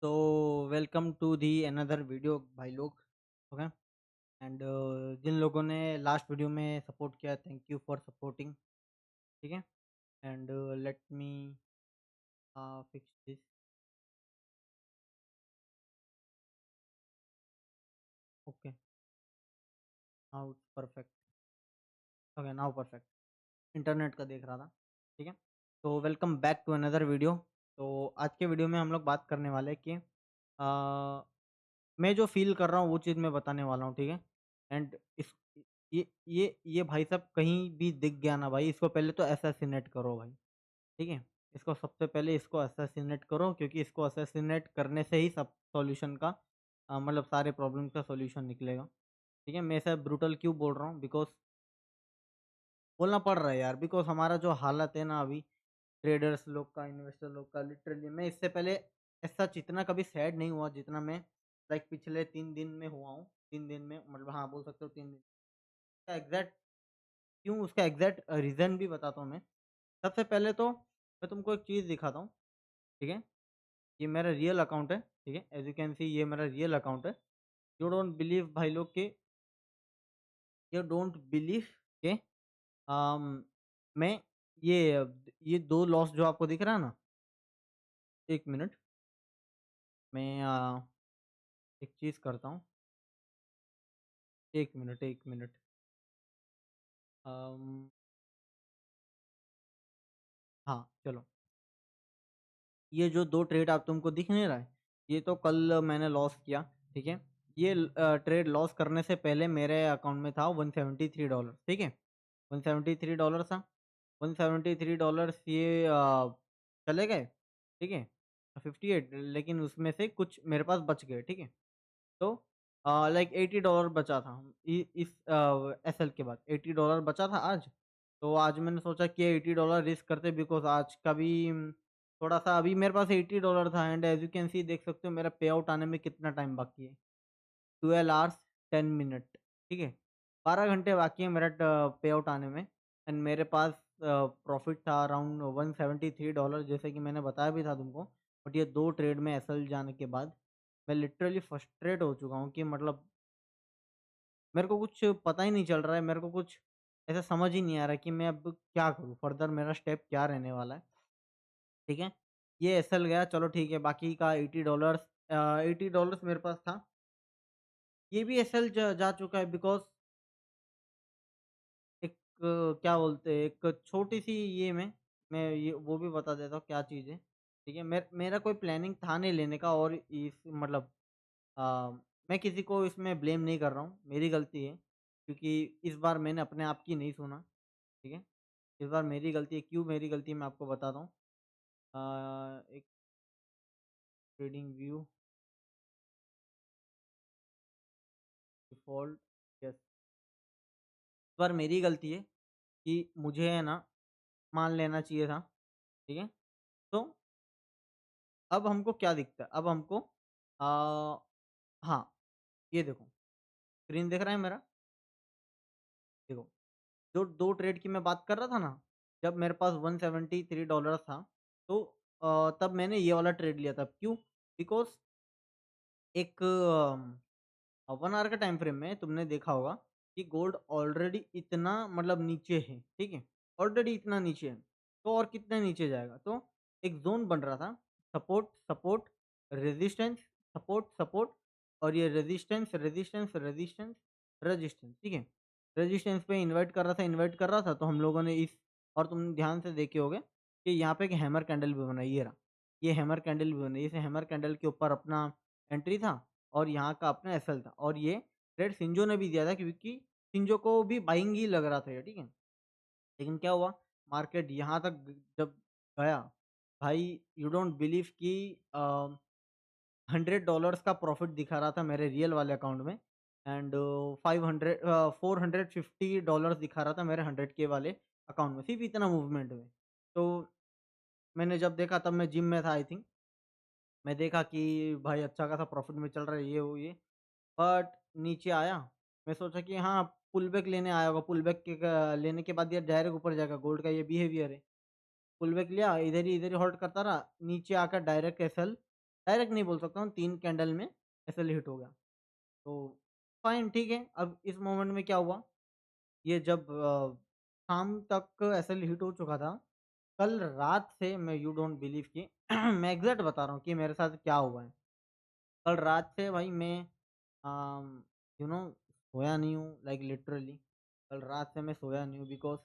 तो welcome to the another video भाई लोग। ओके। एंड जिन लोगों ने लास्ट वीडियो में सपोर्ट किया, थैंक यू फॉर सपोर्टिंग। ठीक है। And let me fix this. Okay, now it's perfect. Okay, now perfect. Internet का देख रहा था। ठीक है। तो welcome back to another video. तो आज के वीडियो में हम लोग बात करने वाले हैं कि मैं जो फ़ील कर रहा हूँ वो चीज़ मैं बताने वाला हूँ, ठीक है? एंड इस ये भाई साहब कहीं भी दिख गया ना भाई, इसको पहले तो असैसिनेट करो भाई, ठीक है? इसको सबसे पहले इसको असैसिनेट करो, क्योंकि इसको असैसिनेट करने से ही सब सॉल्यूशन का मतलब सारे प्रॉब्लम का सॉल्यूशन निकलेगा, ठीक है? मैं ऐसा ब्रूटल क्यों बोल रहा हूँ? बिकॉज़ बोलना पड़ रहा है यार, बिकॉज़ हमारा जो हालत है ना अभी, ट्रेडर्स लोग का, इन्वेस्टर लोग का, लिटरली मैं इससे पहले सच इतना कभी सैड नहीं हुआ जितना मैं लाइक पिछले 3 दिन में हुआ हूँ। 3 दिन में मतलब हाँ, बोल सकते हो 3 दिन। उसका एग्ज़ैक्ट क्यों, उसका एग्ज़ैक्ट रीज़न भी बताता हूँ मैं। सबसे पहले तो मैं तुमको एक चीज़ दिखाता हूँ, ठीक है? ये मेरा रियल अकाउंट है, ठीक है? एज़ यू कैन सी ये मेरा रियल अकाउंट है। यू डोंट बिलीव भाई लोग कि यू डोंट बिलीव के अम, मैं ये 2 लॉस जो आपको दिख रहा है ना, 1 मिनट मैं एक चीज़ करता हूँ। 1 मिनट, 1 मिनट। अम, हाँ, चलो। ये जो 2 ट्रेड आप तुमको दिख नहीं रहा है, ये तो कल मैंने लॉस किया, ठीक है? ये ट्रेड लॉस करने से पहले मेरे अकाउंट में था $173, ठीक है? $173 था। $173 ये चले गए, ठीक है? 58 लेकिन उसमें से कुछ मेरे पास बच गए, ठीक है? तो लाइक $80 बचा था इस एसएल के बाद $80 बचा था आज। तो आज मैंने सोचा कि $80 रिस्क करते, बिकॉज़ आज का भी थोड़ा-सा अभी मेरे पास $80 था and as you can see देख सकते हो मेरा पे आउट आने में कितना टाइम बाकी है। 12 आवर्स 10 मिनट, ठीक है? 12 घंटे बाकी है मेरा पे आउट आने में एंड मेरे पास प्रॉफ़िट था अराउंड $173, जैसे कि मैंने बताया भी था तुमको। बट ये 2 ट्रेड में एसएल जाने के बाद मैं लिटरली फ्रस्ट्रेट हो चुका हूँ कि मतलब मेरे को कुछ पता ही नहीं चल रहा है, मेरे को कुछ ऐसा समझ ही नहीं आ रहा है कि मैं अब क्या करूँ? फर्दर मेरा स्टेप क्या रहने वाला है, ठीक है? ये एसएल गया, चलो ठीक है, बाकी का $80 $80 मेरे पास था। ये भी एसएल जा चुका है, बिकॉज़ एक क्या बोलते हैं, एक छोटी-सी ये मैं ये वो भी बता देता हूँ क्या चीज़ है, ठीक है? मेरा कोई प्लानिंग था नहीं लेने का, और इस मतलब अ, मैं किसी को इसमें ब्लेम नहीं कर रहा हूँ, मेरी गलती है, क्योंकि इस बार मैंने अपने आप की नहीं सुना, ठीक है? इस बार मेरी गलती है, क्यों मेरी गलती है मैं आपको बताता हूँ। एक ट्रेडिंग व्यू, डिफ़ॉल्ट, यस, इस बार मेरी गलती है कि मुझे है ना मान लेना चाहिए था, ठीक है? तो अब हमको क्या दिखता है? अब हमको अ, हाँ, ये देखो, स्क्रीन दिख रहा है मेरा? देखो, जो 2 ट्रेड की मैं बात कर रहा था ना, जब मेरे पास $173 था, तो तब मैंने ये वाला ट्रेड लिया था। क्यों? बिकॉज़ एक 1 आवर का टाइम फ्रेम में तुमने देखा होगा कि गोल्ड ऑलरेडी इतना मतलब नीचे है, ठीक है? ऑलरेडी इतना नीचे है, तो और कितने नीचे जाएगा? तो एक ज़ोन बन रहा था, support, support, resistance, support, support, और ये रेजिस्टेंस, रेजिस्टेंस, रेजिस्टेंस, रेजिस्टेंस, ठीक है? रेजिस्टेंस पे इन्वर्ट कर रहा था, तो हम लोगों ने इस और तुम ध्यान से देखे होंगे कि यहाँ पे एक हैमर कैंडल भी बना, ये रहा। ये हैमर कैंडल भी बनी, इस हैमर कैंडल के ऊपर अपना एंट्री था और यहाँ का अपना एसएल था, और ये ट्रेड शिंजो ने भी दिया था, क्योंकि शिंजो को भी बाइंग ही लग रहा था ये, ठीक है? लेकिन क्या हुआ, मार्केट यहाँ तक जब गया, भाई यू डोंट बिलीव कि $100 का प्रॉफिट दिखा रहा था मेरे रियल वाले अकाउंट में एंड 500 $450 दिखा रहा था मेरे 100 के वाले अकाउंट में, सिर्फ इतना मूवमेंट में। तो मैंने जब देखा तब मैं जिम में था आई थिंक। मैं देखा कि भाई अच्छा खासा प्रॉफिट में चल रहा है, ये वो ये। बट नीचे आया, मैं सोचा कि हाँ, पुल बैक लेने आया होगा, पुल बैक के लेने के बाद ये डायरेक्ट ऊपर जाएगा, गोल्ड का ये बिहेवियर है। पुल बैक लिया, इधर ही हॉल्ट करता रहा, नीचे आकर डायरेक्ट एसएल डायरेक्ट नहीं बोल सकता हूँ, 3 कैंडल में एसएल हिट हो गया। तो फाइन ठीक है, अब इस मोमेंट में क्या हुआ, ये जब शाम तक एसएल हिट हो चुका था, कल रात से मैं यू डोंट बिलीव कि मैं एग्ज़ैक्ट बता रहा हूँ कि मेरे साथ क्या हुआ है। कल रात से भाई मैं यू नो सोया नहीं हूँ, लाइक लिटरली कल रात से मैं सोया नहीं हूँ, बिकॉज़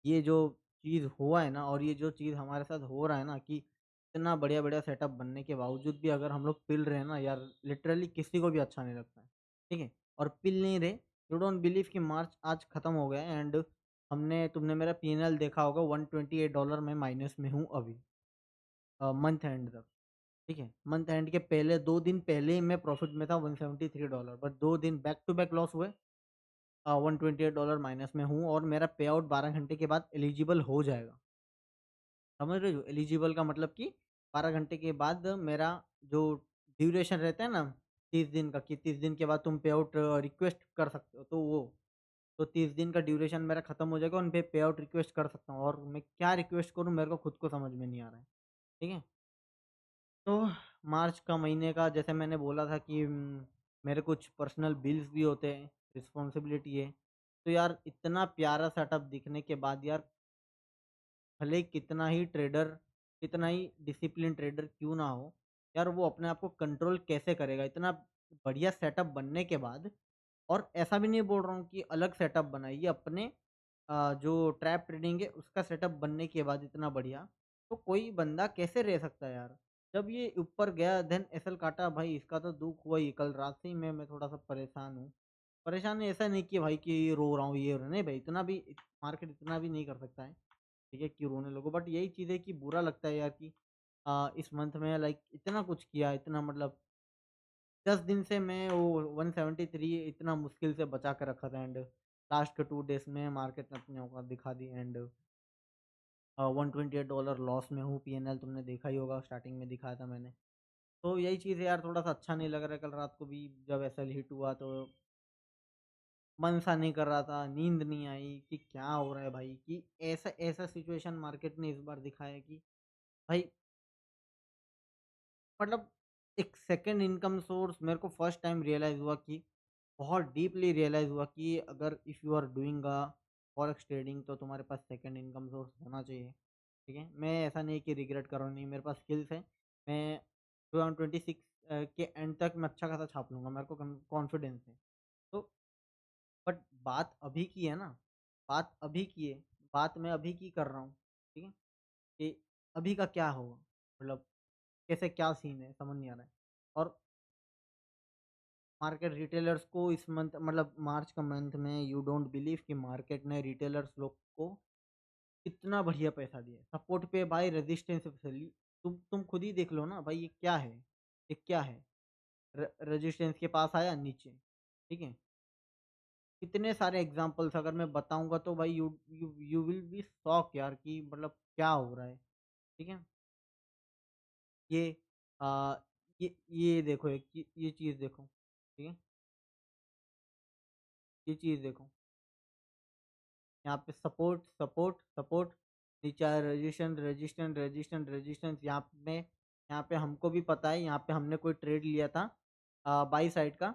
ये जो चीज़ हुआ है ना, और ये जो चीज़ हमारे साथ हो रहा है ना, कि इतना बढ़िया-बढ़िया सेटअप बनने के बावजूद भी अगर हम लोग पिल रहे हैं ना यार, लिटरली किसी को भी अच्छा नहीं लगता है, ठीक है? और पिल नहीं रहे, यू डोंट बिलीव कि मार्च आज खत्म हो गया है, एंड तुमने मेरा पी&एल देखा होगा, $128 मैं माइनस में हूँ अभी, मंथ एंड तक, ठीक है? मंथ एंड के पहले 2 दिन पहले ही मैं प्रॉफ़िट में था, $173, बट 2 दिन बैक टू बैक लॉस हुए। $128 माइनस में हूँ और मेरा पे आउट 12 घंटे के बाद एलिजिबल हो जाएगा। समझ रहे हो? एलिजिबल का मतलब कि 12 घंटे के बाद मेरा जो ड्यूरेशन रहता है ना 30 दिन का, कि 30 दिन के बाद तुम पे आउट रिक्वेस्ट कर सकते हो, तो वो तो 30 दिन का ड्यूरेशन मेरा खत्म हो जाएगा, उन पे पे आउट रिक्वेस्ट कर सकता हूँ, और मैं क्या रिक्वेस्ट करूँ मेरे को खुद को समझ में नहीं आ रहा है। ठीक है? तो मार्च का महीने का जैसे मैंने बोला था कि मेरे कुछ पर्सनल बिल्स भी होते हैं, रिस्पॉन्सिबिलिटी है। तो यार इतना प्यारा सेटअप दिखने के बाद यार, भले कितना ही ट्रेडर, कितना ही डिसिप्लिन ट्रेडर क्यों ना हो, यार वो अपने आप को कंट्रोल कैसे करेगा? इतना बढ़िया सेटअप बनने के बाद, और ऐसा भी नहीं बोल रहा हूँ कि अलग सेटअप बनाइए, अपने जो ट्रैप ट्रेडिंग है उसका सेटअप बनने के बाद इतना बढ़िया, तो कोई बंदा कैसे रह सकता है यार? जब ये ऊपर गया देन एसएल काटा, भाई इसका तो दुःख हुआ ही, कल रात से ही मैं थोड़ा-सा परेशान हूँ। परेशान ऐसा नहीं कि भाई कि रो रहा हूँ, ये नहीं भाई, इतना भी मार्केट इतना भी नहीं कर सकता है। ठीक है, क्यों रोने लगो, बट यही चीज़ है कि बुरा लगता है यार कि इस मंथ में लाइक इतना कुछ किया, इतना मतलब 10 दिन से मैं वो 173 इतना मुश्किल से बचा के रखा था, एंड लास्ट के 2 डेज़ में मार्केट ने अपनी औकात दिखा दी, एंड $128 लॉस में हूँ, पीएनएल तुमने देखा ही होगा, स्टार्टिंग में दिखाया था मैंने। तो यही चीज़ है यार, थोड़ा-सा अच्छा नहीं लग रहा है, कल रात को भी जब एसएल हिट हुआ तो मन सा नहीं कर रहा था, नींद नहीं आई कि क्या हो रहा है भाई, कि ऐसा ऐसा सिचुएशन मार्केट ने इस बार दिखाया है कि भाई मतलब एक सेकंड इनकम सोर्स मेरे को फर्स्ट टाइम रियलाइज़ हुआ, कि बहुत डीपली रियलाइज़ हुआ कि अगर if you are doing forex trading, तो तुम्हारे पास सेकंड इनकम सोर्स होना चाहिए, ठीक है? मैं ऐसा नहीं कि रिग्रेट कर रहा हूँ, नहीं, मेरे पास स्किल्स है। मैं 2026 के एंड तक मैं अच्छा खासा छाप लूँगा, मेरे को कॉन्फिडेंस है। तो बट बात अभी की है ना, बात अभी की है, बात मैं अभी की कर रहा हूँ, ठीक है? कि अभी का क्या होगा? मतलब कैसे क्या सीन है, समझ नहीं आ रहा है। और मार्केट रिटेलर्स को इस मंथ, मतलब मार्च का मंथ में, यू डोंट बिलीव कि मार्केट ने रिटेलर्स लोग को कितना बढ़िया पैसा दिया है। सपोर्ट पे बाय, रेजिस्टेंस पे सेल। तुम खुद ही देख लो ना भाई, ये क्या है? ये क्या है? रेजिस्टेंस के पास आया नीचे, ठीक है? कितने सारे एग्जांपल्स अगर मैं बताऊंगा तो भाई you you you will be shock यार, कि मतलब क्या हो रहा है, ठीक है? ये आ, ये देखो, ये चीज़ देखो, ठीक है? ये चीज़ देखो, यहाँ पे सपोर्ट सपोर्ट सपोर्ट, नीचे आया रेजिस्टेंस रेजिस्टेंस रेजिस्टेंस रेजिस्टेंस, यहाँ पे हमको भी पता है, यहाँ पे हमने कोई ट्रेड लिया था बाई साइड का,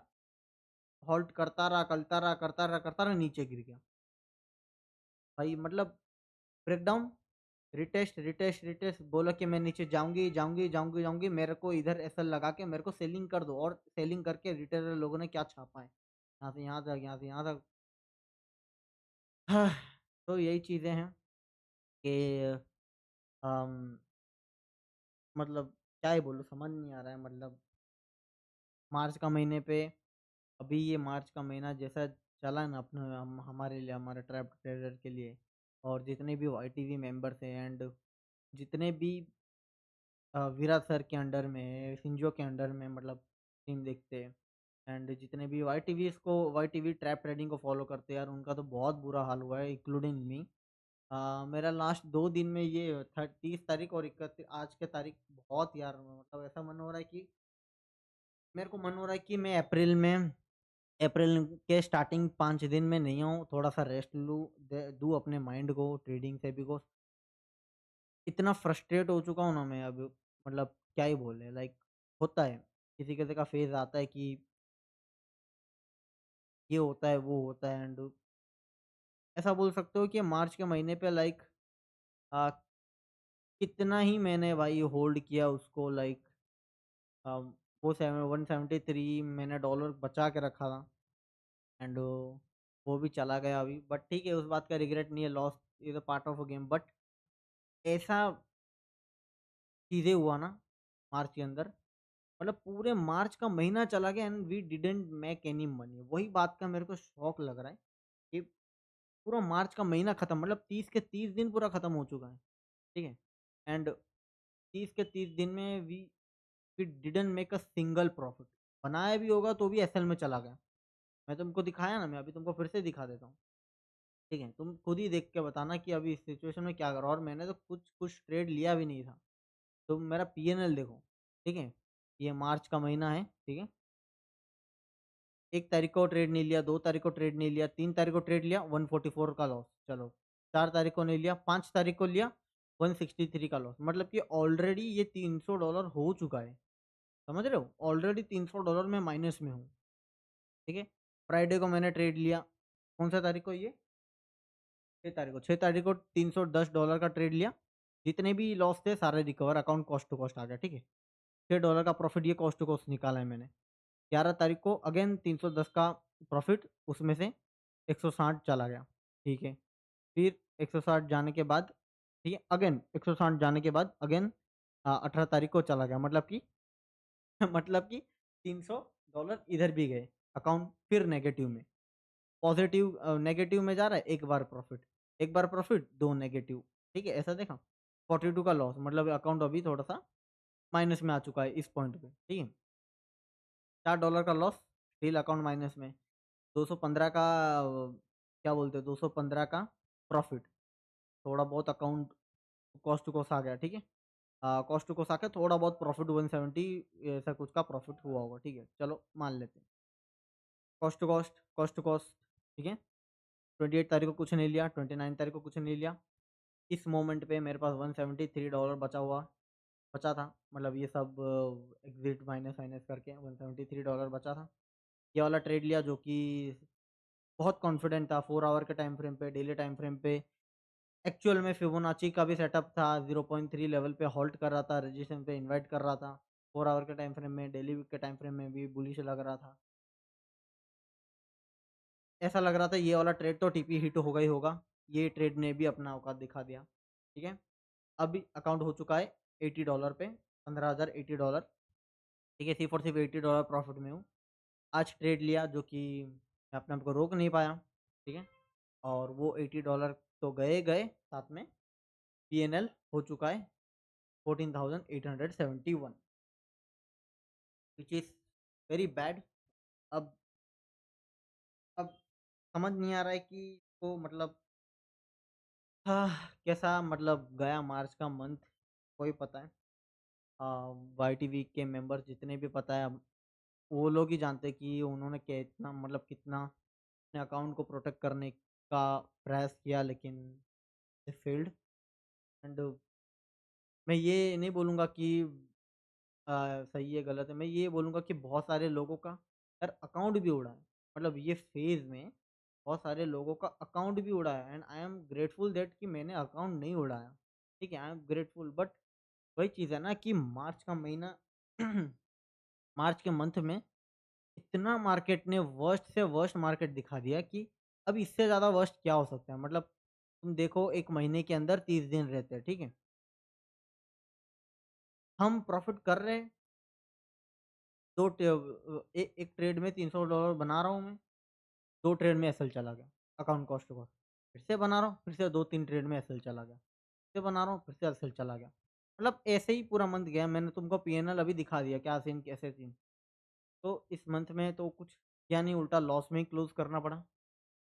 होल्ड करता रहा, करता रहा, करता रहा, करता रहा, नीचे गिर गया। भाई मतलब ब्रेकडाउन, रिटेस्ट रिटेस्ट रिटेस्ट, बोला कि मैं नीचे जाऊंगी जाऊंगी जाऊंगी जाऊंगी, मेरे को इधर ऐसा लगा के मेरे को सेलिंग कर दो, और सेलिंग करके रिटेलर लोगों ने क्या छापा है, यहाँ से यहाँ तक, यहाँ से यहाँ तक। हाँ, तो यही चीज़ें हैं कि अम, मतलब क्या ही बोलूँ, समझ नहीं आ रहा है, मतलब मार्च का महीने पे, अभी ये मार्च का महीना जैसा चला ना अपने हमारे लिए, हमारे ट्रैप ट्रेडर के लिए, और जितने भी वाईटीवी मेंबर्स हैं, एंड जितने भी विराट सर के अंडर में, सिंजो के अंडर में, मतलब टीम देखते हैं, एंड जितने भी वाईटीवी ट्रैप ट्रेडिंग को फॉलो करते हैं यार, उनका तो बहुत बुरा हाल हुआ है, इंक्लूडिंग मी। मेरा लास्ट 2 दिन में ये 30 तारीख और 31 आज के तारीख, बहुत यार मतलब ऐसा मन हो रहा है कि मेरे को मन हो रहा है कि मैं अप्रैल के स्टार्टिंग 5 दिन में नहीं आऊँ, थोड़ा-सा रेस्ट दूँ अपने माइंड को ट्रेडिंग से, बिकॉज़ इतना फ्रस्ट्रेट हो चुका हूँ ना मैं अब, मतलब क्या ही बोले, लाइक होता है, किसी-किसी का फ़ेज़ आता है कि ये होता है, वो होता है एंड ऐसा बोल सकते हो कि मार्च के महीने पे लाइक अ, कितना ही मैंने भाई होल्ड किया उसको लाइक अ, वो 173 मैंने डॉलर बचा के रखा था एंड वो भी चला गया अभी बट ठीक है उस बात का रिग्रेट नहीं है loss is a part of a game but ऐसा चीज़ें हुआ ना मार्च के अंदर मतलब पूरे मार्च का महीना चला गया and we didn't make any money वही बात का मेरे को शौक लग रहा है कि पूरा मार्च का महीना खत्म मतलब 30 के 30 दिन पूरा खत्म हो चुका है ठीक है एंड 30 के 30 दिन में we didn't make a single profit बनाया भी होगा तो भी एसएल में चला गया मैं तुमको दिखाया ना मैं अभी तुमको फिर से दिखा देता हूँ ठीक है तुम खुद ही देख के बताना कि अभी इस सिचुएशन में क्या करो और मैंने तो कुछ कुछ ट्रेड लिया भी नहीं था तो मेरा पीएनएल देखो ठीक है ये मार्च का महीना है ठीक है 1 तारीख को ट्रेड नहीं लिया, 2 तारीख को ट्रेड नहीं लिया, 3 तारीख को ट्रेड लिया 144 का लॉस चलो। 4 तारीख को नहीं लिया, 5 तारीख को लिया 163 का लॉस मतलब कि ऑलरेडी ये $300 हो चुका है। समझ रहे हो? ऑलरेडी $300 मैं माइनस में हूँ, ठीक है? फ्राइडे को मैंने ट्रेड लिया, कौन-सा तारीख को ये? 6 तारीख को, 6 तारीख को $310 का ट्रेड लिया। जितने भी लॉस थे सारे recover account cost to cost आ गया, ठीक है? $6 का प्रॉफिट ये कॉस्ट टू कॉस्ट निकाला है मैंने। 11 तारीख को अगेन 310 का प्रॉफ़िट उसमें से 160 चला गया, ठीक है। फिर 160 जाने के बाद ठीक है, अगेन 160 जाने के बाद अगेन 18 तारीख को चला गया मतलब कि मतलब कि $300 इधर भी गए, अकाउंट फिर नेगेटिव में। पॉज़िटिव नेगेटिव में जा रहा है, एक बार प्रॉफ़िट 2 नेगेटिव, ठीक है, ऐसा देखा। 42 का लॉस मतलब अकाउंट अभी थोड़ा-सा माइनस में आ चुका है इस पॉइंट पे, ठीक है। $4 का लॉस, स्टिल अकाउंट माइनस में। 215 का क्या बोलते हैं 215 का प्रॉफ़िट, थोड़ा बहुत अकाउंट कॉस्ट टू कॉस्ट आ गया, ठीक है। कॉस्ट टू कॉस्ट आके थोड़ा बहुत प्रॉफ़िट 170 ऐसा कुछ का प्रॉफ़िट हुआ होगा, ठीक है। चलो मान लेते हैं। कॉस्ट टू कॉस्ट, ठीक है। 28 तारीख को कुछ नहीं लिया, 29 तारीख को कुछ नहीं लिया। इस मोमेंट पे मेरे पास $173 बचा था। मतलब ये सब एग्ज़िट माइनस-वाइनस करके $173 बचा था। ये वाला ट्रेड लिया जो कि बहुत कॉन्फिडेंट था 4 आवर के टाइम फ्रेम पे, डेली टाइम फ्रेम पे। एक्चुअल में फिबोनाची का भी सेटअप था, 0.3 लेवल पे हॉल्ट कर रहा था, रेजिस्टेंस पे इन्वाइट कर रहा था। 4 आवर के टाइम फ्रेम में, डेली वीक के टाइम फ्रेम में भी बुलिश लग रहा था। ऐसा लग रहा था ये वाला ट्रेड तो टीपी हिट होगा ही होगा। ये ट्रेड ने भी अपना औकात दिखा दिया, ठीक है। अभी अकाउंट हो चुका है $80 पे, $15,080 ठीक है, सिर्फ़ और सिर्फ़ $80 प्रॉफ़िट में हूँ। आज ट्रेड लिया जो कि मैं अपने आप को रोक नहीं पाया, ठीक है। और वो $80 तो गए, साथ में पीएनएल हो चुका है 14,871 व्हिच इज़ वेरी बैड। अब अब समझ नहीं आ रहा है कि तो मतलब कैसा मतलब गया मार्च का मंथ को ही पता है। वाईटी वीक के मेंबर्स जितने भी पता है वो लोग ही जानते हैं कि उन्होंने कितना मतलब कितना अपने अकाउंट को प्रोटेक्ट करने का प्रयास किया लेकिन दे फेल्ड एंड मैं ये नहीं बोलूँगा कि सही है, गलत है। मैं ये बोलूँगा कि बहुत सारे लोगों का यार अकाउंट भी उड़ा है। मतलब ये फ़ेज़ में बहुत सारे लोगों का अकाउंट भी उड़ा है and I am grateful that कि मैंने अकाउंट नहीं उड़ाया। ठीक है, आई एम ग्रेटफुल बट वही चीज़ है ना कि मार्च का महीना मार्च के मंथ में इतना मार्केट ने वर्स्ट से वर्स्ट मार्केट दिखा दिया कि अब इससे ज़्यादा वर्स्ट क्या हो सकता है? मतलब तुम देखो 1 महीने के अंदर 30 दिन रहते हैं, ठीक है? हम प्रॉफ़िट कर रहे हैं, 2 एक ट्रेड में $300 बना रहा हूँ मैं, 2 ट्रेड में एसएल चला गया, अकाउंट कॉस्ट टू कॉस्ट। फिर से बना रहा हूँ, फिर से 2-3 ट्रेड में एसएल चला गया, फिर से बना रहा हूँ, फिर से एसएल चला गया। मतलब ऐसे ही पूरा मंथ गया, मैंने तुमको पीएनएल अभी दिखा दिया, क्या सीन कैसे सीन। तो इस मंथ में तो कुछ किया नहीं, उल्टा लॉस में ही क्लोज़ करना पड़ा।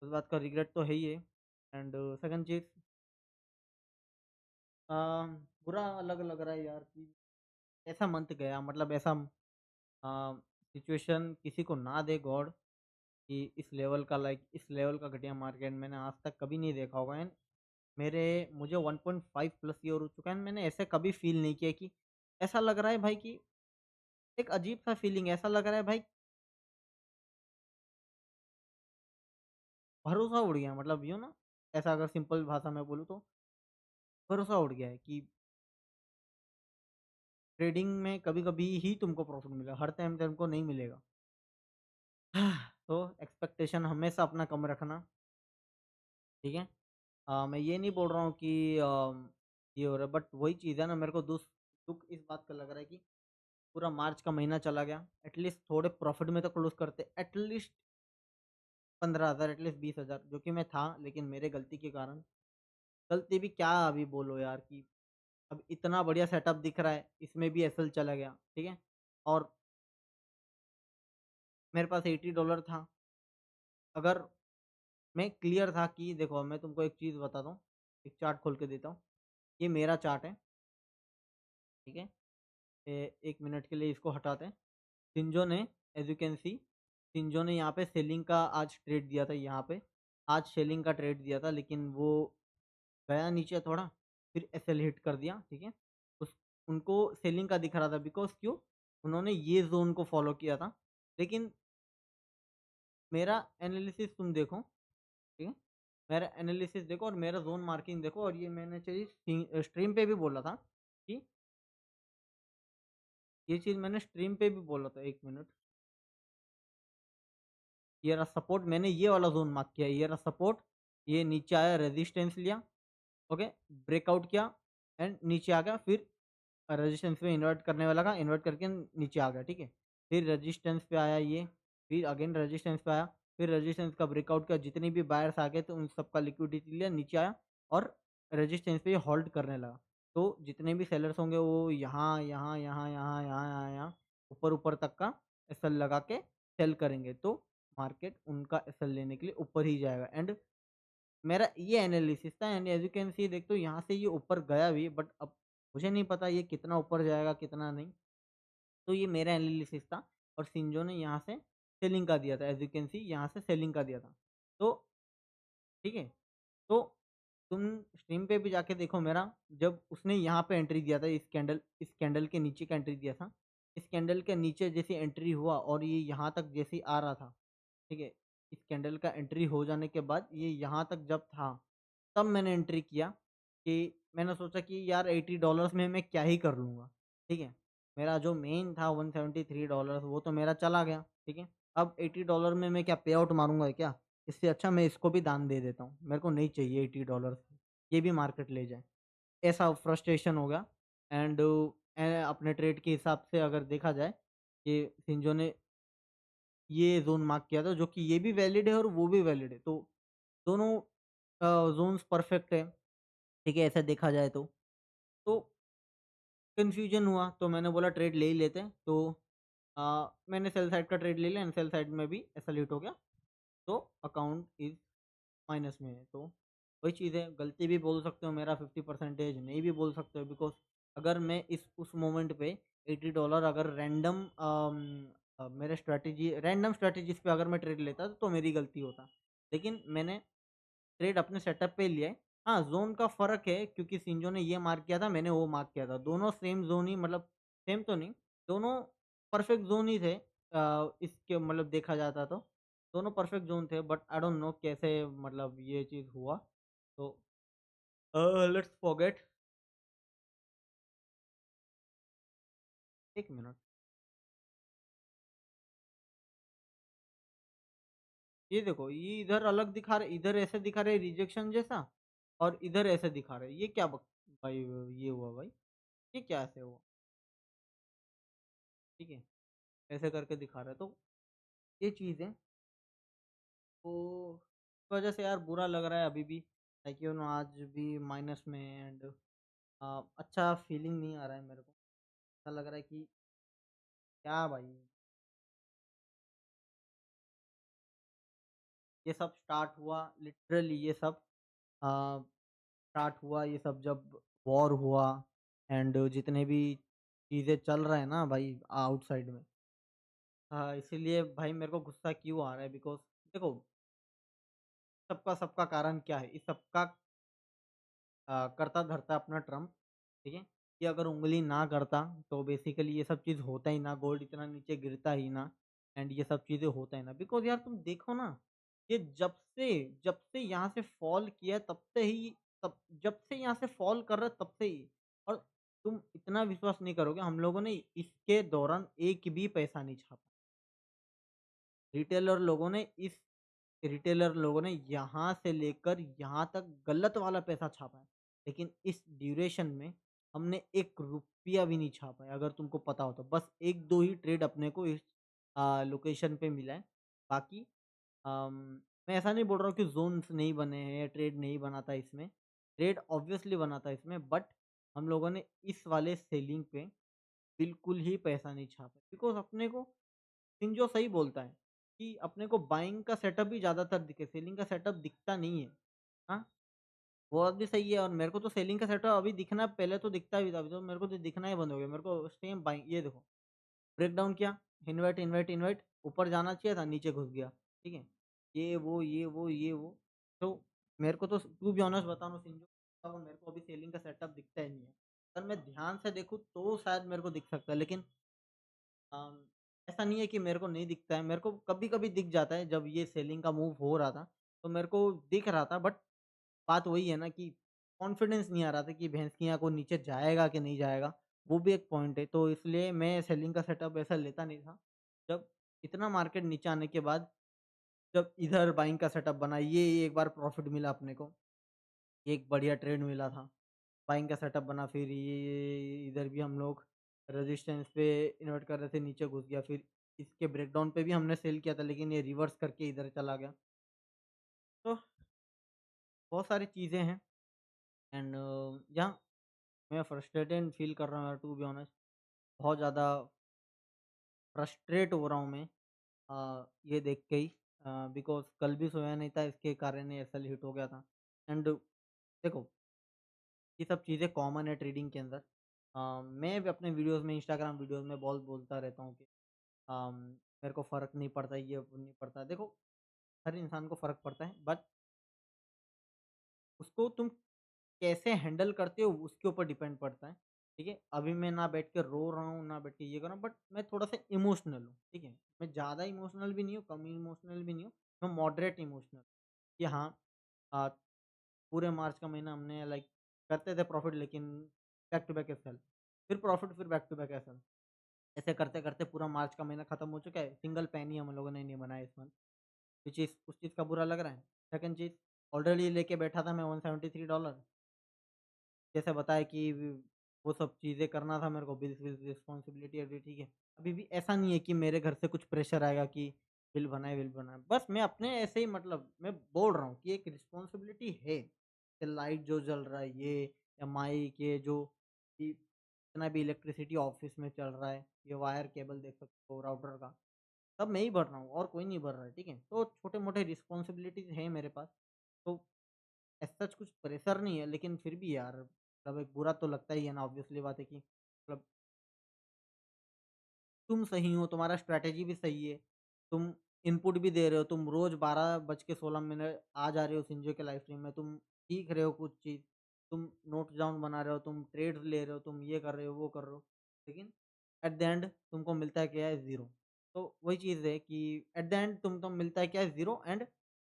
उस बात का रिग्रेट तो है ही है एंड सेकंड चीज़ अ, बुरा अलग लग रहा है यार कि ऐसा मंथ गया मतलब ऐसा सिचुएशन किसी को ना दे गॉड कि इस लेवल का लाइक इस लेवल का घटिया मार्केट मैंने आज तक कभी नहीं देखा होगा एंड मेरे मुझे 1.5 प्लस ईयर हो चुका है एंड मैंने ऐसे कभी फील नहीं किया कि ऐसा लग रहा है भाई कि एक अजीब-सा फीलिंग ऐसा लग रहा है भाई भरोसा उड़ गया मतलब यूँ ना ऐसा अगर सिंपल भाषा में बोलूँ तो भरोसा उड़ गया है कि ट्रेडिंग में कभी-कभी ही तुमको प्रॉफ़िट मिलेगा, हर टाइम तुमको नहीं मिलेगा। तो एक्सपेक्टेशन हमेशा अपना कम रखना, ठीक है? मैं ये नहीं बोल रहा हूँ कि ये हो रहा है बट वही चीज़ है ना मेरे को दुःख इस बात का लग रहा है कि पूरा मार्च का महीना चला गया, एटलीस्ट थोड़े प्रॉफ़िट में तो क्लोज़ करते, एटलीस्ट 15,000 एटलीस्ट 20,000 जो कि मैं था लेकिन मेरे गलती के कारण गलती भी क्या अभी बोलो यार कि अब इतना बढ़िया सेटअप दिख रहा है, इसमें भी एसएल चला गया, ठीक है? और मेरे पास $80 था, अगर मैं क्लियर था कि देखो मैं तुमको एक चीज़ बताता हूँ, एक चार्ट खोल के देता हूँ, ये मेरा चार्ट है, ठीक है? 1 मिनट के लिए इसको हटाते हैं। शिंजो ने as you can see Shinzo ने यहाँ पे सेलिंग का आज ट्रेड दिया था यहाँ पे, आज सेलिंग का ट्रेड दिया था लेकिन वो गया नीचे थोड़ा, फिर एसएल हिट कर दिया, ठीक है? उस उनको सेलिंग का दिख रहा था बिकॉज़ क्यों? उन्होंने ये ज़ोन को फ़ॉलो किया था, लेकिन मेरा एनालिसिस तुम देखो, ठीक है? मेरा एनालिसिस देखो और मेरा ज़ोन मार्किंग देखो और ये मैंने चीज़ स्ट्रीम पे भी बोला था कि ये चीज़ मैंने स्ट्रीम पे भी बोला था, 1 मिनट। ये रहा सपोर्ट मैंने ये वाला ज़ोन मार्क किया है, ये रहा सपोर्ट, ये नीचे आया रेजिस्टेंस लिया, ओके? ब्रेकआउट किया एंड नीचे आ गया फिर रेजिस्टेंस पे इन्वर्ट करने वाला का इन्वर्ट करके नीचे आ गया, ठीक है? फिर रेजिस्टेंस पे आया ये, फिर अगेन रेजिस्टेंस पे आया, फिर रेजिस्टेंस का ब्रेकआउट किया, जितने भी बायर्स आ गए थे उन सबका लिक्विडिटी लिया, नीचे आया और रेजिस्टेंस पे ये होल्ड करने लगा। तो जितने भी सेलर्स होंगे वो यहाँ, यहाँ, यहाँ, यहाँ, यहाँ, यहाँ, यहाँ ऊपर-ऊपर तक का एसएल लगा के सेल करेंगे, तो मार्केट उनका एसएल लेने के लिए ऊपर ही जाएगा एंड मेरा ये एनालिसिस था and as you can see देखते हो यहाँ से ये ऊपर गया भी बट अब मुझे नहीं पता ये कितना ऊपर जाएगा, कितना नहीं। तो ये मेरा एनालिसिस था और शिंजो ने यहाँ से सेलिंग का दिया था एज़ यू कैन सी यहाँ से सेलिंग का दिया था। तो ठीक है, तो तुम स्ट्रीम पे भी जाके देखो मेरा जब उसने यहाँ पे एंट्री दिया था इस कैंडल के नीचे का एंट्री दिया था। इस कैंडल के नीचे जैसे एंट्री हुआ और ये यहाँ तक जैसे ही आ रहा था, ठीक है? इस कैंडल का एंट्री हो जाने के बाद ये यहाँ तक जब था, तब मैंने एंट्री किया कि मैंने सोचा कि यार $80 में मैं क्या ही कर लूँगा, ठीक है? मेरा जो मेन था $173 वो तो मेरा चला गया, ठीक है? अब $80 में मैं क्या पे आउट मारूँगा क्या? इससे अच्छा मैं इसको भी दान दे देता हूँ, मेरे को नहीं चाहिए $80 ये भी मार्केट ले जाए। ऐसा फ्रस्ट्रेशन हो गया एंड अपने ट्रेड के हिसाब से अगर देखा जाए कि शिंजो ने ये ज़ोन मार्क किया था जो कि ये भी वैलिड है और वो भी वैलिड है। तो दोनों ज़ोन्स परफेक्ट है, ठीक है? ऐसा देखा जाए तो। तो कन्फ्यूज़न हुआ तो मैंने बोला ट्रेड ले ही लेते हैं। तो मैंने सेल साइड का ट्रेड ले लिया एंड सेल साइड में भी ऐसा लेट हो गया। तो अकाउंट इज़ माइनस में है। तो वही चीज़ है, गलती भी बोल सकते हो मेरा 50 परसेंटेज नहीं भी बोल सकते हो बिकॉज़ अगर मैं इस उस मोमेंट पे $80 अगर मेरे स्ट्रैटेजी रैंडम स्ट्रैटेजीज़ पे अगर मैं ट्रेड लेता तो मेरी गलती होता। लेकिन मैंने ट्रेड अपने सेटअप पे लिया है। हाँ, ज़ोन का फ़र्क है क्योंकि शिंजो ने ये मार्क किया था, मैंने वो मार्क किया था। दोनों सेम ज़ोन ही मतलब सेम तो नहीं, दोनों परफेक्ट ज़ोन ही थे इसके मतलब देखा जाता तो। दोनों परफेक्ट ज़ोन थे बट आई डोंट नो कैसे मतलब ये चीज़ हुआ। तो लेट्स फॉरगेट 1 मिनट। ये देखो, ये इधर अलग दिखा रहा है, इधर ऐसे दिखा रहा है रिजेक्शन जैसा और इधर ऐसे दिखा रहा है। ये क्या बक भाई ये हुआ भाई? ये क्या ऐसे हुआ? ठीक है, ऐसे करके दिखा रहा है तो ये चीज़ है। तो इस वजह से यार बुरा लग रहा है अभी भी लाइक यू नो आज भी माइनस में एंड अच्छा फीलिंग नहीं आ रहा है मेरे को। ऐसा लग रहा है कि क्या भाई ये सब स्टार्ट हुआ लिटरली ये सब स्टार्ट हुआ ये सब जब वॉर हुआ एंड जितने भी चीज़ें चल रहा है ना भाई आउटसाइड में इसीलिए भाई मेरे को गुस्सा क्यों आ रहा है बिकॉज़ देखो सबका सबका कारण क्या है? इस सबका करता धरता अपना ट्रम्प, ठीक है? ये अगर उँगली ना करता तो बेसिकली ये सब चीज़ होता ही ना, गोल्ड इतना नीचे गिरता ही ना एंड ये सब चीज़ें होता ही ना। बिकॉज़ यार तुम देखो ना, ये जब से यहाँ से फॉल किया तब से ही तब जब से यहाँ से फॉल कर रहा है तब से ही। और तुम इतना विश्वास नहीं करोगे, हम लोगों ने इसके दौरान एक भी पैसा नहीं छापा। रिटेलर लोगों ने इस रिटेलर लोगों ने यहाँ से लेकर यहाँ तक गलत वाला पैसा छापा है। लेकिन इस ड्यूरेशन में हमने 1 रुपया भी नहीं छापा है, अगर तुमको पता हो तो। बस 1-2 ही ट्रेड अपने को इस लोकेशन पे मिला है। बाकी मैं ऐसा नहीं बोल रहा हूँ कि ज़ोन्स नहीं बने हैं या ट्रेड नहीं बना था इसमें। ट्रेड ऑब्वियसली बना था इसमें, बट हम लोगों ने इस वाले सेलिंग पे बिल्कुल ही पैसा नहीं छापा। बिकॉज़ अपने को शिंजो सही बोलता है कि अपने को बाइंग का सेटअप ही ज़्यादातर दिखे, सेलिंग का सेटअप दिखता नहीं है। हाँ, वो बात भी सही है और मेरे को तो सेलिंग का सेटअप अभी दिखना पहले तो दिखता भी था, अभी तो मेरे को तो दिखना ही बंद हो गया। मेरे को सेम बाइंग ये देखो, ब्रेकडाउन किया, इन्वर्ट, इन्वर्ट, इन्वर्ट, ऊपर जाना चाहिए था, नीचे घुस गया, ठीक है? ये वो। तो मेरे को तो टू बी ऑनेस्ट बता रहा हूँ शिंजो, तो मेरे को अभी सेलिंग का सेटअप दिखता ही नहीं है। अगर मैं ध्यान से देखूँ तो शायद मेरे को दिख सकता है, लेकिन अम, ऐसा नहीं है कि मेरे को नहीं दिखता है, मेरे को कभी-कभी दिख जाता है जब ये सेलिंग का मूव हो रहा था, तो मेरे को दिख रहा था बट बात वही है ना कि कॉन्फिडेंस नहीं आ रहा था कि भैंस की आँख को नीचे जाएगा कि नहीं जाएगा, वो भी एक पॉइंट है। तो इसलिए मैं सेलिंग का सेटअप ऐसा लेता नहीं था। जब इतना मार्केट नीचे आने के बाद जब इधर बाइंग का सेटअप बना, ये एक बार प्रॉफिट मिला अपने को, एक बढ़िया ट्रेड मिला था। बाइंग का सेटअप बना, फिर ये इधर भी हम लोग रेजिस्टेंस पे इन्वर्ट कर रहे थे, नीचे घुस गया, फिर इसके ब्रेकडाउन पे भी हमने सेल किया था, लेकिन ये रिवर्स करके इधर चला गया। तो बहुत सारी चीज़ें हैं एंड या मैं फ्रस्ट्रेटेड फील कर रहा हूँ यार, टू बी ऑनेस्ट। बहुत ज़्यादा फ्रस्ट्रेट हो रहा हूँ मैं ये देख के ही, बिकॉज़ कल भी सोया नहीं था, इसके कारण ही एसएल हिट हो गया था। एंड देखो, ये सब चीज़ें कॉमन है ट्रेडिंग के अंदर। मैं भी अपने वीडियोज़ में, इंस्टाग्राम वीडियोज़ में बहुत बोलता रहता हूँ कि अम, मेरे को फ़र्क नहीं पड़ता, ये नहीं पड़ता। देखो, हर इंसान को फ़र्क पड़ता है, बट उसको तुम कैसे हैंडल करते हो उसके ऊपर डिपेंड पड़ता है, ठीक है? अभी मैं ना बैठ के रो रहा हूँ, ना बैठ के ये कर रहा हूँ, बट मैं थोड़ा-सा इमोशनल हूँ, ठीक है? मैं ज़्यादा इमोशनल भी नहीं हूँ, कम इमोशनल भी नहीं हूँ, मैं मॉडरेट इमोशनल कि हाँ, अ, पूरे मार्च का महीना हमने लाइक करते थे प्रॉफ़िट, लेकिन बैक टू बैक एसएल, फिर प्रॉफ़िट, फिर बैक टू बैक एसएल। ऐसे करते-करते पूरा मार्च का महीना खत्म हो चुका है, सिंगल पेनी हम लोगों ने नहीं बनाया इस मंथ, व्हिच इज़ उस चीज़ का बुरा लग रहा है। सेकंड चीज़, ऑलरेडी लेके बैठा था मैं $173, जैसे बताया कि वो सब चीज़ें करना था मेरे को, बिल्स विल्स रिस्पॉन्सिबिलिटी अभी ठीक है। अभी भी ऐसा नहीं है कि मेरे घर से कुछ प्रेशर आएगा कि बिल बनाए। बस मैं अपने ऐसे ही, मतलब मैं बोल रहा हूँ कि एक रिस्पॉन्सिबिलिटी है, कि लाइट जो जल रहा है ये, या माइक ये जो कि जितना भी इलेक्ट्रिसिटी ऑफ़िस में चल रहा है, ये वायर केबल देख सकते हो राउटर का, सब मैं ही भर रहा हूँ और कोई नहीं भर रहा है, ठीक है? तो छोटे-मोटे रिस्पॉन्सिबिलिटीज़ हैं मेरे पास, तो एज़ सच कुछ प्रेशर नहीं है, लेकिन फिर भी यार, मतलब एक बुरा तो लगता ही है ना, ऑब्वियसली बात है कि मतलब तुम सही हो, तुम्हारा स्ट्रैटेजी भी सही है, तुम इनपुट भी दे रहे हो, तुम रोज़ 12:16 आ जा रहे हो सिंजो के लाइव स्ट्रीम में, तुम सीख रहे हो कुछ चीज़, तुम नोट्स डाउन बना रहे हो, तुम ट्रेड्स ले रहे हो, तुम ये कर रहे हो, वो कर रहे हो, लेकिन एट द एंड तुमको मिलता है क्या है? ज़ीरो। तो वही चीज़ है कि एट द एंड तुमको मिलता है क्या है? ज़ीरो एंड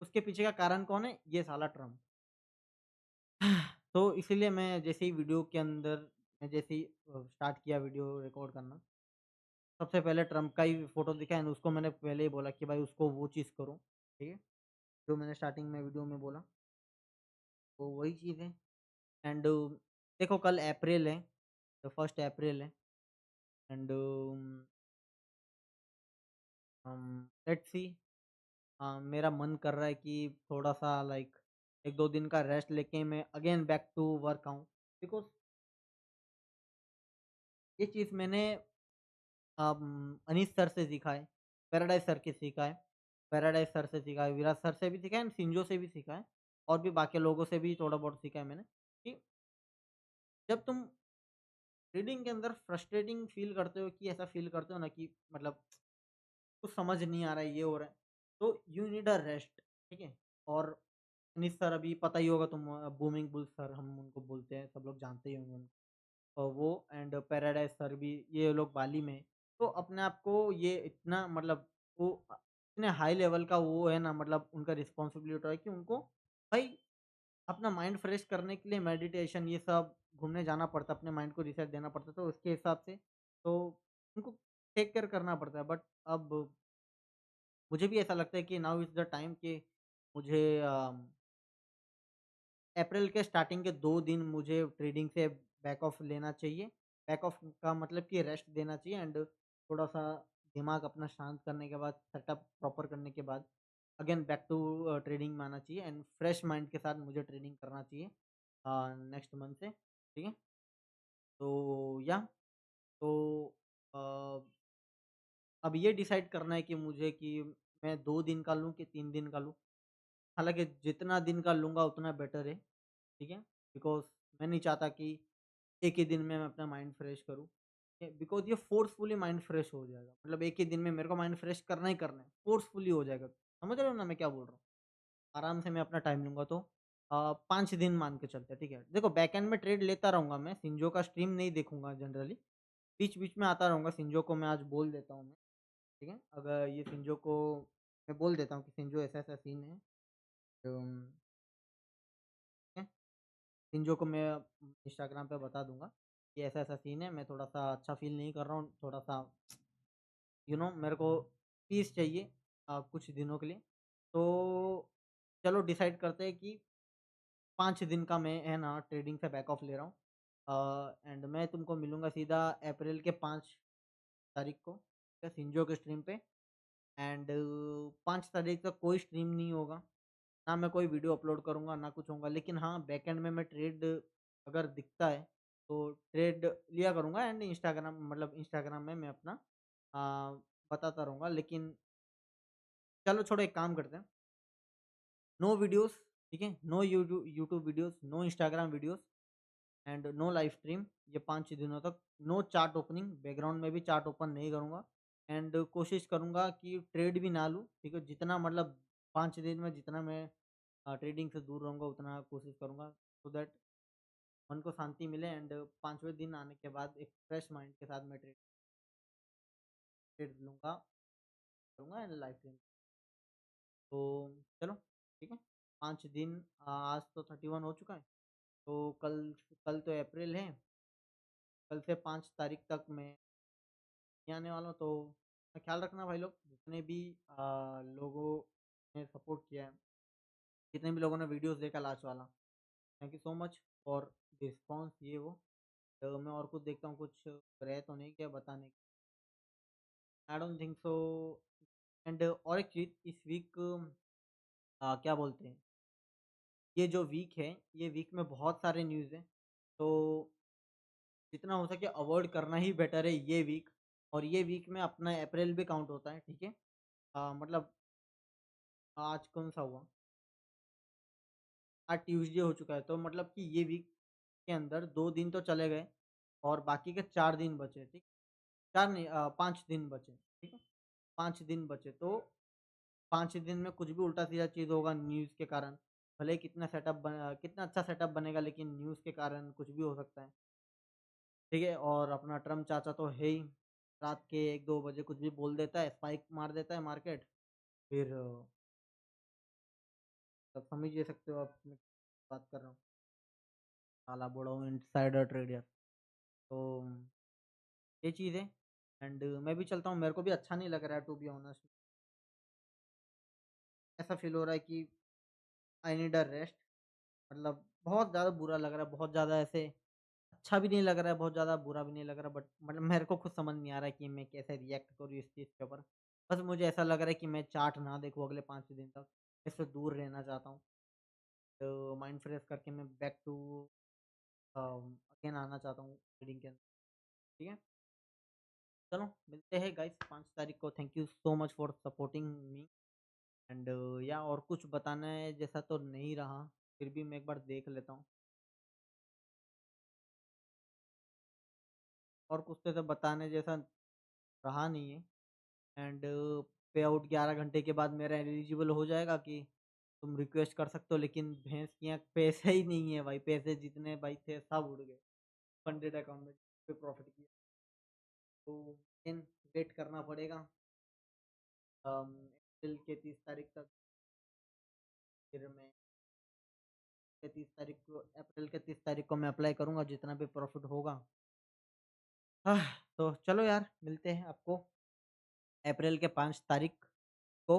उसके पीछे का कारण कौन है? ये साला ट्रम्प। तो इसीलिए मैं जैसे ही वीडियो के अंदर मैं जैसे ही स्टार्ट किया वीडियो रिकॉर्ड करना, सबसे पहले ट्रम्प का ही फ़ोटो दिखा एंड उसको मैंने पहले ही बोला कि भाई उसको वो चीज़ करो, ठीक है? जो मैंने स्टार्टिंग में वीडियो में बोला, तो वही चीज़ है एंड देखो कल अप्रैल है, तो फर्स्ट अप्रैल है एंड लेट्स सी, मेरा मन कर रहा है कि थोड़ा-सा लाइक 1-2 दिन का रेस्ट लेके मैं अगेन बैक टू वर्क आऊँ, बिकॉज़ ये चीज़ मैंने अनीस सर से सीखा है, पैराडाइज़ सर से सीखा है, पैराडाइज़ सर से सीखा है, विराज सर से भी सीखा है एंड शिंजो से भी सीखा है और भी बाकी लोगों से भी थोड़ा बहुत सीखा है मैंने, कि जब तुम ट्रेडिंग के अंदर फ्रस्ट्रेटिंग फ़ील करते हो, कि ऐसा फ़ील करते हो ना कि मतलब कुछ समझ नहीं आ रहा है, ये हो रहा है, तो यू नीड अ रेस्ट, ठीक है? और अनीस सर अभी पता ही होगा, तुम बूमिंग बुल्स सर हम उनको बोलते हैं, सब लोग जानते ही होंगे उनको। वो एंड पैराडाइज़ सर भी ये लोग बाली में हैं। तो अपने आप को ये इतना मतलब वो इतने हाई लेवल का वो है ना मतलब उनका रिस्पॉन्सिबिलिटी है कि उनको भाई अपना माइंड फ्रेश करने के लिए मेडिटेशन ये सब घूमने जाना पड़ता है, अपने माइंड को रीसेट देना पड़ता है, तो उसके हिसाब से तो उनको टेक केयर करना पड़ता है। बट अब मुझे भी ऐसा लगता है कि नाउ इज़ द टाइम कि मुझे अप्रैल के स्टार्टिंग के 2 दिन मुझे ट्रेडिंग से बैक ऑफ लेना चाहिए। बैक ऑफ का मतलब कि रेस्ट देना चाहिए एंड थोड़ा-सा दिमाग अपना शांत करने के बाद, सेटअप प्रॉपर करने के बाद अगेन बैक टू ट्रेडिंग में आना चाहिए एंड फ्रेश माइंड के साथ मुझे ट्रेडिंग करना चाहिए नेक्स्ट मंथ से, ठीक है? तो या तो अ, अब ये डिसाइड करना है कि मुझे कि मैं 2 दिन का लूँ कि 3 दिन का लूँ। हालाँकि जितना दिन का लूँगा उतना बेटर है, ठीक है? बिकॉज़ मैं नहीं चाहता कि एक ही दिन में मैं अपना माइंड फ्रेश करूँ। बिकॉज़ ये फ़ोर्सफुली माइंड फ्रेश हो जाएगा। मतलब एक ही दिन में मेरे को माइंड फ्रेश करना ही करना है, फ़ोर्सफुली हो जाएगा। समझ रहे हो ना मैं क्या बोल रहा हूँ? आराम से मैं अपना टाइम लूँगा तो 5 दिन मान के चलते हैं, ठीक है? देखो बैकएंड में ट्रेड लेता रहूँगा मैं, शिंजो का स्ट्रीम नहीं देखूँगा जनरली। बीच-बीच में आता रहूँगा, शिंजो को मैं आज बोल देता हूँ मैं, ठीक है? अगर ये शिंजो को मैं बोल देता हूँ कि शिंजो ऐसा-ऐसा सीन है, तो ठीक है? शिंजो को मैं इंस्टाग्राम पे बता दूँगा कि ऐसा-ऐसा सीन है, मैं थोड़ा-सा अच्छा फ़ील नहीं कर रहा हूँ, थोड़ा-सा मेरे को पीस चाहिए कुछ दिनों के लिए। तो चलो डिसाइड करते हैं कि 5 दिन का मैं है ना ट्रेडिंग से बैक ऑफ ले रहा हूँ। एंड मैं तुमको मिलूँगा सीधा अप्रैल के 5 तारीख को, ठीक है, शिंजो के स्ट्रीम पे एंड 5 तारीख तक कोई स्ट्रीम नहीं होगा। ना मैं कोई वीडियो अपलोड करूँगा, ना कुछ होगा। लेकिन हाँ, बैकएंड में मैं ट्रेड अगर दिखता है, तो ट्रेड लिया करूँगा एंड इंस्टाग्राम में मैं अपना अ, बताता रहूँगा। लेकिन चलो छोड़ो एक काम करते हैं, नो वीडियोज़, ठीक है? No YouTube videos, no Instagram videos and no live stream ये 5 दिनों तक। नो चार्ट ओपनिंग, बैकग्राउंड में भी चार्ट ओपन नहीं करूँगा एंड कोशिश करूँगा कि ट्रेड भी ना लूँ, ठीक है? जितना मतलब 5 दिन में जितना मैं ट्रेडिंग से दूर रहूँगा उतना कोशिश करूँगा सो दैट मन को शांति मिले एंड 5वें दिन आने के बाद एक फ्रेश माइंड के साथ मैं ट्रेड ट्रेड लूँगा करूँगा एंड लाइव स्ट्रीम। तो चलो ठीक है, 5 दिन आज तो 31 हो चुका है, तो कल तो अप्रैल है, कल से 5 तारीख तक मैं नहीं आने वाला हूँ, तो अपना ख़्याल रखना भाई लोग, जितने भी लोगों ने सपोर्ट किया है, जितने भी लोगों ने वीडियोज़ देखा लास्ट वाला, thank you so much for response ये वो। तो मैं और कुछ देखता हूँ, कुछ रह तो नहीं गया बताने I don't think so and और एक चीज़ इस वीक क्या बोलते हैं, ये जो वीक है, ये वीक में बहुत सारे न्यूज़ हैं, तो जितना हो सके अवॉइड करना ही बेटर है ये वीक। और ये वीक में अपना अप्रैल भी काउंट होता है, ठीक है? मतलब आज कौन-सा हुआ? आज ट्यूज़डे हो चुका है, तो मतलब कि ये वीक के अंदर 2 दिन तो चले गए और बाकी के 4 दिन बचे, ठीक? 4 नहीं 5 दिन बचे, ठीक है? 5 दिन बचे, तो 5 दिन में कुछ भी उल्टा-सीधा चीज़ होगा न्यूज़ के कारण, भले ही कितना अच्छा सेटअप बनेगा लेकिन न्यूज़ के कारण कुछ भी हो सकता है, ठीक है? और अपना ट्रम्प चाचा तो है ही, रात के 1-2 बजे कुछ भी बोल देता है, स्पाइक मार देता है मार्केट, फिर तब समझ ही सकते हो आप मैं बात कर रहा हूँ, साला बड़ा हूँ इनसाइडर ट्रेडर। तो ये चीज़ है एंड मैं भी चलता हूँ, मेरे को भी अच्छा नहीं लग रहा है टू बी ऑनेस्ट। ऐसा फ़ील हो रहा है कि आई नीड अ रेस्ट, मतलब बहुत ज़्यादा बुरा लग रहा है, बहुत ज़्यादा ऐसे अच्छा भी नहीं लग रहा है, बहुत ज़्यादा बुरा भी नहीं लग रहा, बट मतलब मेरे को खुद समझ नहीं आ रहा है कि मैं कैसे रिएक्ट करूँ इस चीज़ के ऊपर। बस मुझे ऐसा लग रहा है कि मैं चार्ट ना देखूँ अगले 5 दिन तक, इससे दूर रहना चाहता हूँ। तो माइंड फ्रेश करके मैं बैक टू अगेन आना चाहता हूँ ट्रेडिंग के अंदर, ठीक है? चलो मिलते हैं गाइस 5 तारीख को। Thank you so much for supporting me and या और कुछ बताना है जैसा तो नहीं रहा, फिर भी मैं एक बार देख लेता हूँ। और कुछ तो ऐसा बताने जैसा रहा नहीं है एंड पे आउट 11 घंटे के बाद मेरा एलिजिबल हो जाएगा कि तुम रिक्वेस्ट कर सकते हो, लेकिन भैंस के यहाँ पैसे ही नहीं है भाई, पैसे जितने भाई थे सब उड़ गए। फंडेड अकाउंट में पे प्रॉफिट किया। तो लेकिन वेट करना पड़ेगा अप्रैल के 30 तारीख तक। फिर मैं 30 तारीख को अप्रैल के 30 तारीख को मैं अप्लाई करूँगा जितना भी प्रॉफिट होगा। आह, तो चलो यार मिलते हैं आपको अप्रैल के 5 तारीख को।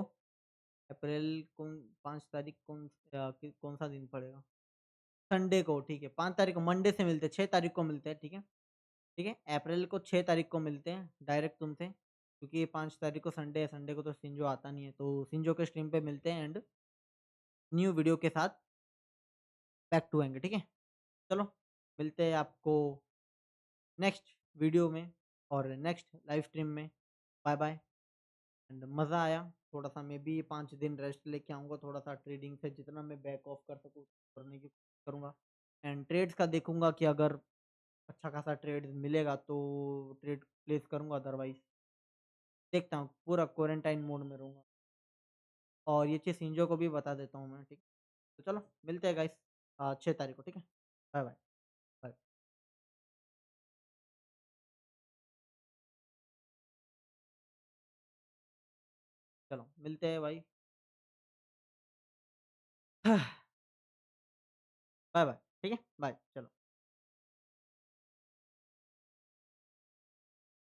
अप्रैल कौन 5 तारीख कौन-सा दिन पड़ेगा? संडे को ठीक है, 5 तारीख को मंडे से मिलते हैं, 6 तारीख को मिलते हैं, ठीक है? ठीक है? अप्रैल को 6 तारीख को मिलते हैं डायरेक्ट तुमसे क्योंकि 5 तारीख को संडे है, संडे को तो सिंजो आता नहीं है, तो सिंजो के स्ट्रीम पे मिलते हैं एंड न्यू वीडियो के साथ बैक टू आएँगे, ठीक है? चलो, मिलते हैं आपको नेक्स्ट वीडियो में और नेक्स्ट लाइव स्ट्रीम में। बाय-बाय एंड मज़ा आया, थोड़ा-सा मैं भी 5 दिन रेस्ट लेके आऊँगा, थोड़ा-सा ट्रेडिंग से जितना मैं बैक ऑफ कर सकूँ करने की कोशिश करूँगा एंड ट्रेड्स का देखूँगा कि अगर अच्छा खासा ट्रेड मिलेगा तो ट्रेड प्लेस करूँगा अदरवाइज़ देखता हूँ, पूरा क्वारंटाइन मोड में रहूँगा। और ये चीज़ शिंजो को भी बता देता हूँ मैं, ठीक है? तो चलो मिलते हैं गाइस 6 तारीख को, ठीक है? Bye bye, bye. बाय। चलो मिलते हैं भाई। बाय-बाय, ठीक है? बाय, चलो।